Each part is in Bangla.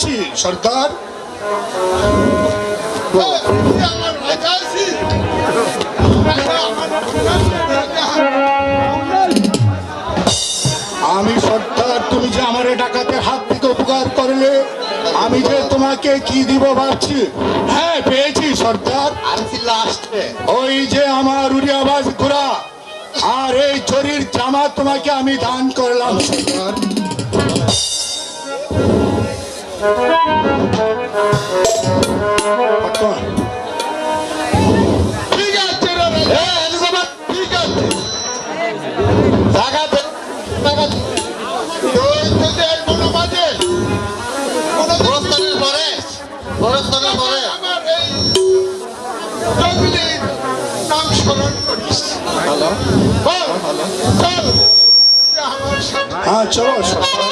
পেয়েছি সর্দার। আমি সর্দার, তুমি যে আমার ডাকাতে হাত থেকে উপকার করলে, আমি যে তোমাকে কি দিব ভাবছি। হ্যাঁ, পেয়েছি সর্দার। ওই যে আমার উড়িয়াবাজ ঘোড়া আর এই চরির জামা তোমাকে আমি দান করলাম সর্দার। ঠিক আছে ঠিক আছে, নাম স্মরণ করিস। হ্যাঁ চলো সর্দার।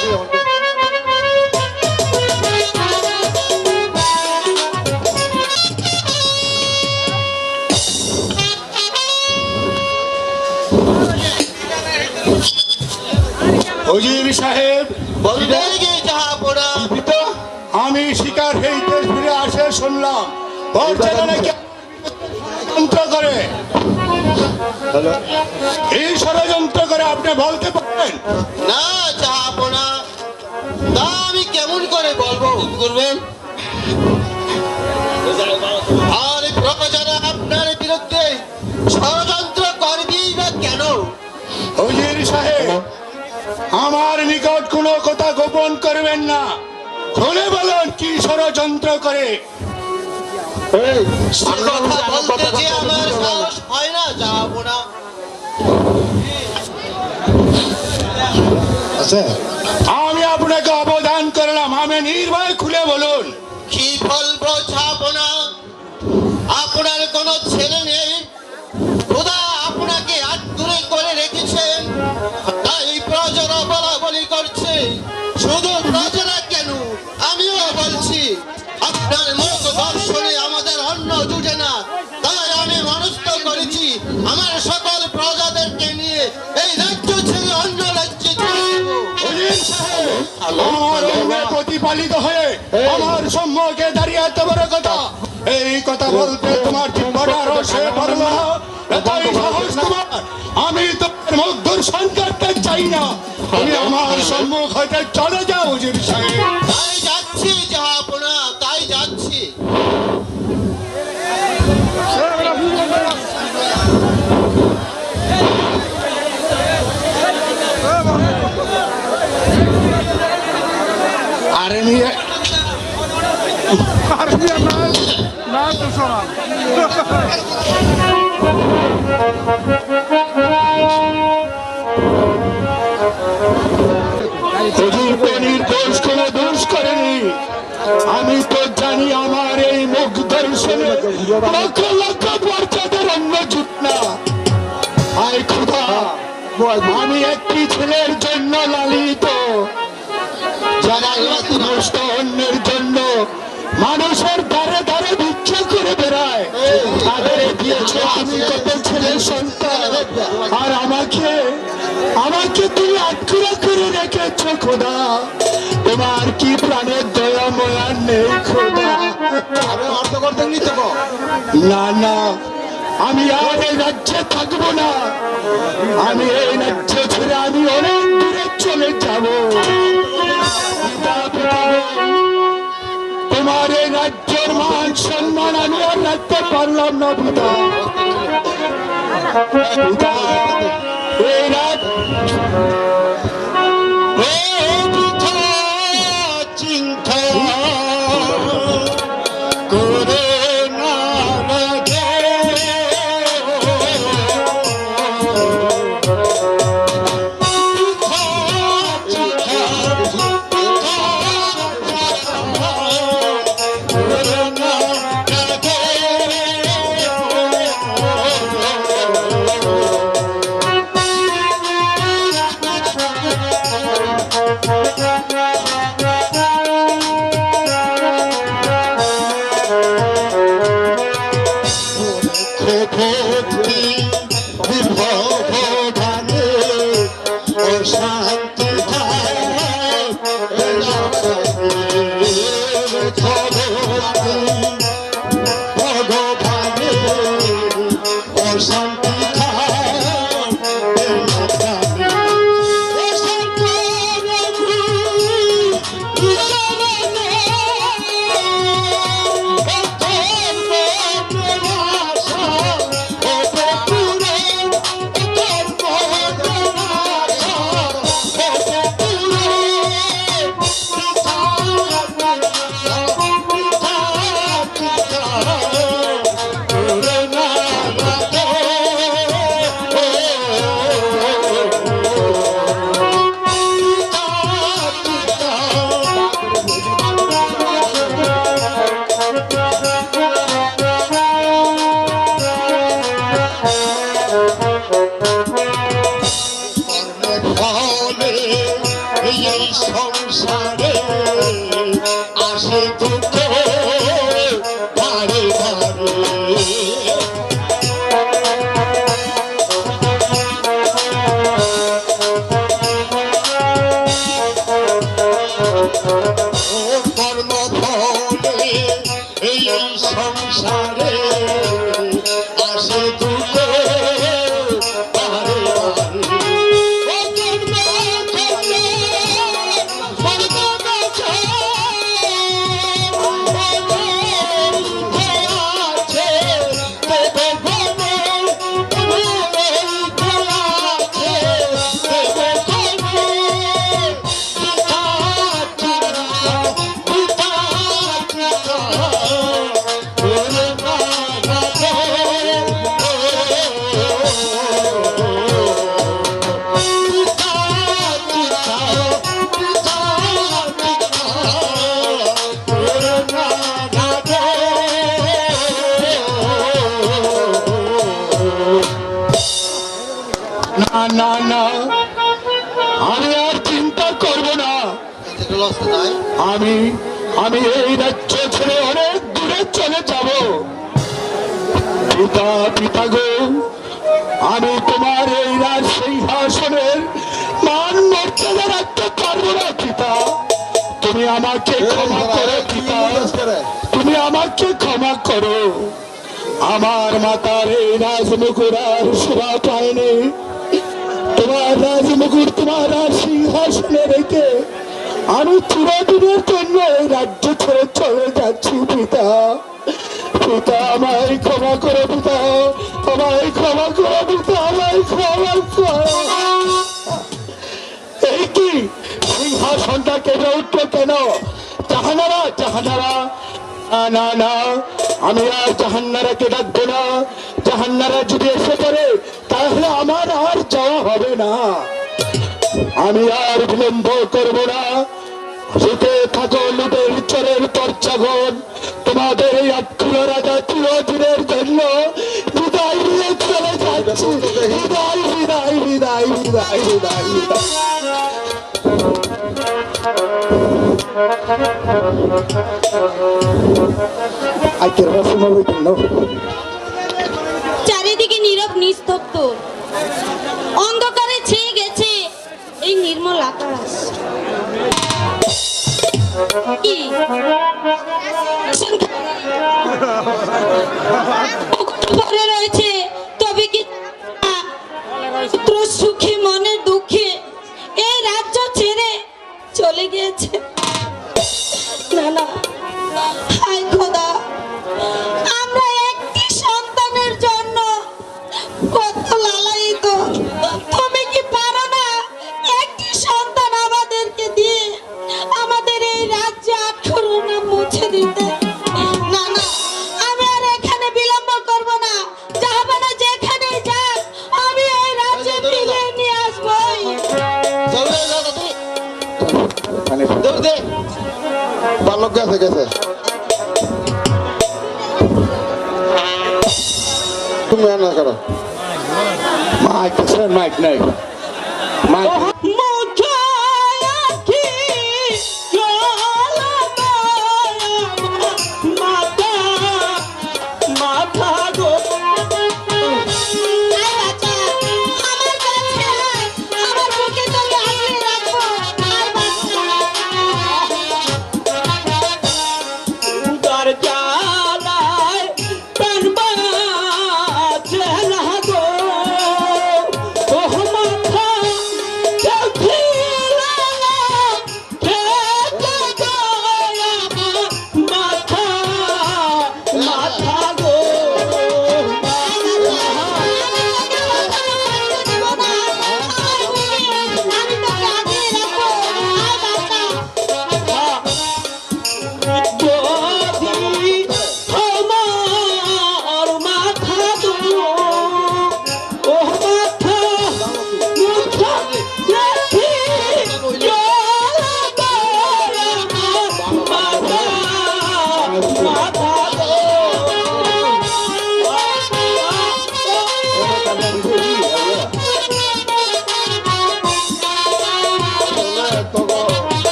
উজির সাহেব, আমি শিকার হইতে ফিরে আসে শুনলাম ষড়যন্ত্র করে। এই ষড়যন্ত্র করে আপনি বলতে পারেন না চাহাপনা, তা আমি কেমন করে বলবো করবেন? আর প্রজারা আপনার বিরুদ্ধে ষড়যন্ত্র করবেই বা কেন? উজির সাহেব, আমার নিকট কোনো কথা গোপন করবেন না, খুলে বলুন কি ষড়যন্ত্র করে। কথা বলতে যে আমার সাহস হয় না চাহাপনা। আমি আপনাকে অবদান করলাম, আমি নির্ভয় খুলে বলুন। কি বলবো চাহাপনা? আপনার কোনো ছেলে নেই, খোদা আপনাকে আটদূরে করে রেখেছেন, তাই প্রজারা বলা বলি করছে। শুধু প্রজারা কেন, আমিও বলছি, আপনার মুখ দর্শনে আমাদের অন্ন জুটে না, তাই আমি মনস্থ করেছি আমার সকল প্রজাদেরকে নিয়ে এই রাজ্য ছেড়ে অন্য রাজ্যে চলে যাবো। আমার অঙ্গে প্রতিপালিত হয়ে আমার সম্মুখে দাঁড়িয়ে এত বড় কথা, এই কথা বলতে তোমার জিহ্বাটা রসে পড়ল না? এতই সাহস তোমার? আমি তোমার মুখ দর্শন করতে চাই না, তুমি আমার সম্মুখ হইতে চলে যাও উজির সাহেব। তাই যাচ্ছি জাহাপনা, তাই যাচ্ছি। আরে নিয়ে নির্দোষ কোনো দোষ করেনি। আমি তো জানি আমার এই মুখ দর্শনে লক্ষ লক্ষ পর্যাদের অন্য জুট না। আয় খোদা, আমি একটি ছেলের জন্য লালিত, যারা নষ্ট অন্যের জন্য মানুষের দ্বারে দ্বারে ভিক্ষা করে বেড়ায়, তাদের দিয়েছে আমি কত ছেলের সন্তান, আর আমাকে তুমি আটকুড়া করে রেখেছ খোদা। তোমার কি প্রাণের দয়া ময়া নেই খোদা? না না, আমি আর এই রাজ্যে থাকবো না, আমি এই রাজ্য ছেড়ে আমি অনেক দূরে চলে যাব। তোমার এই রাজ্যের মান সম্মান আমি আর রাখতে পারলাম না পিতা। পিতা, এই রাত চিন্তা করে না লাগে, আসে দুঃখ ধারে ধারে কর্ম ফলে এই সংসারে আসে দুঃখ বারে বারে। ও কর্ম ফলে মর্দ গাছে আছে দেব গনে আছে দেব গনে না না না আমি আর চিন্তা করব না একটু লস্ত নাই আমি আমি এই রাজ্য ছেড়ে অনেক দূরে চলে যাব পিতা পিতা গো আমি তোমার এই রাজ সিংহাসনের মান মর্যাদা রাখতে পারবো না পিতা তুমি আমাকে ক্ষমা করো পিতা তুমি আমাকে ক্ষমা করো আমার মাতার এই রাজমুকুর আর শোভা পায়নি তোমার রাজমুকুর তোমার রাজ সিংহাসনে রেখে আমি চিরদিনের জন্য এই রাজ্য ছেড়ে চলে যাচ্ছি পিতা পিতা আমায় ক্ষমা করো পিতা আমায় ক্ষমা করো পিতা আমায় ক্ষমা করো এই কি সিংহাসনটা কেঁপে উঠলো কেন জাহানারা জাহানারা না না না আমি আর জাহান্নারাকে ডাকবো না জাহান্নারা যদি এসে পড়ে তাহলে আমার আর যাওয়া হবে না আমি আর বিলম্ব করব না যেতে থাকো লুটের চরের পর্যাগণ তোমাদের এই আক্ষুর রাজা চিরদিনের জন্য বিদায় নিয়ে চলে যাচ্ছি বিদায় বিদায় বিদায় বিদায় বিদায় বিদায় চারিদিকে নীরব নিস্তব্ধ অন্ধকারে ছেয়ে গেছে এই নির্মল আকাশ কি? ঘরে রয়েছে তবে কি পুত্র সুখী মনের দুঃখে এই রাজ্য ছেড়ে চলে গিয়েছে না না হায় খোদা আমরা একটি সন্তানের জন্য কত লালায়িত তুমি কি পারো না একটি সন্তান আমাদেরকে দিয়ে আমাদের এই রাজ্যে আক্ষরের নাম মুছে দিতে না না আমি আর এখানে বিলম্ব করব না যাবে না যেখানে যাক আমি এই রাজ্যে ফিরে নিয়ে আসবই বালক গেছে গেছে তুমি না করো মাইক আছে মাইক নাই মাইক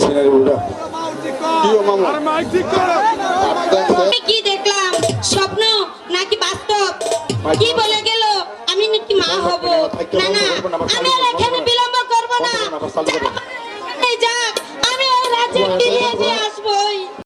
সিনারি বুড়া কি ও মামু দেখছে আমি কি দেখলাম স্বপ্ন নাকি বাস্তব কি বলে গেল আমি নাকি মা হব না না আমি আর এখানে বিলম্ব করব না